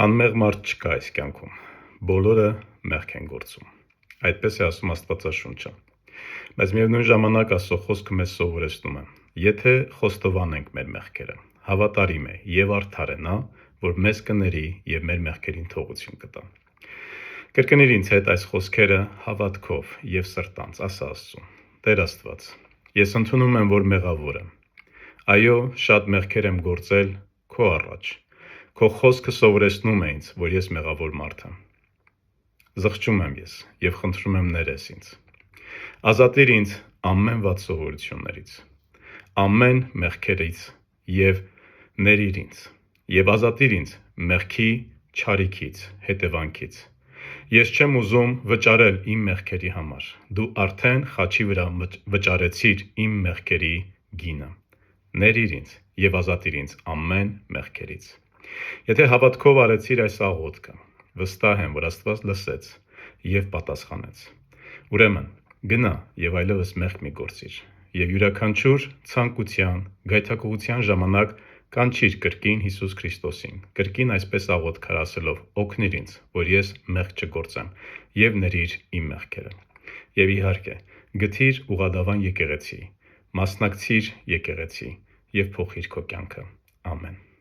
Անմեղ մարդ չկա այս կյանքում, բոլորը մեղք են գործում, այդպես է ասում Աստվածաշունչը, բայց միևնույն ժամանակ Աստծո խոսքը մեզ սովորեցնում է, եթե խոստովանենք մեր մեղքերը, հավատարիմ է և արդար է նա, որ մեզ կների և մեր մեղքերին թողություն կտա։ Կրկնիր ինձ հետ այս խոսքերը հավատքով և սրտանց, ասա Աստծուն, Տեր Աստված, ես ընդունում եմ, որ մեղավոր եմ, այո, շատ մեղքեր եմ գործել քո առաջ, քո խոսքը սովորեցնում է ինձ, որ ես մեղավոր մարդ եմ։ Զղջում եմ ես և խնդրում եմ ներես ինձ։ Ազատիր ինձ ամեն վատ սովորություններից, ամեն մեղքերից և ներիր ինձ, և ազատիր ինձ մեղքի չարիքից, հետևանքից։ Ես չեմ ուզում վճարել իմ մեղքերի համար, դու արդեն խաչի վրա վճարեցիր իմ մեղքերի գինը։ Ներիր ինձ և ազատիր ինձ ամեն մեղքերից։ Եթե հավատքով արեցիր այս աղոթքը, վստահ եմ, որ Աստված լսեց և պատասխանեց։ Ուրեմն, գնա և այլևս մեղք մի գործիր, և յուրաքանչյուր ցանկության, գայթակղության ժամանակ կանչիր կրկին Հիսուս Քրիստոսին, կրկին այսպես աղոթքար ասելով, օգնիր ինձ, որ ես մեղք չգործեմ, և ներիր իմ մեղքերը։ Եվ իհարկե, գթիր ուղղադավան եկեղեցի, մասնակցիր եկեղեցի և փոխիր քո կյանքը։ Ամեն։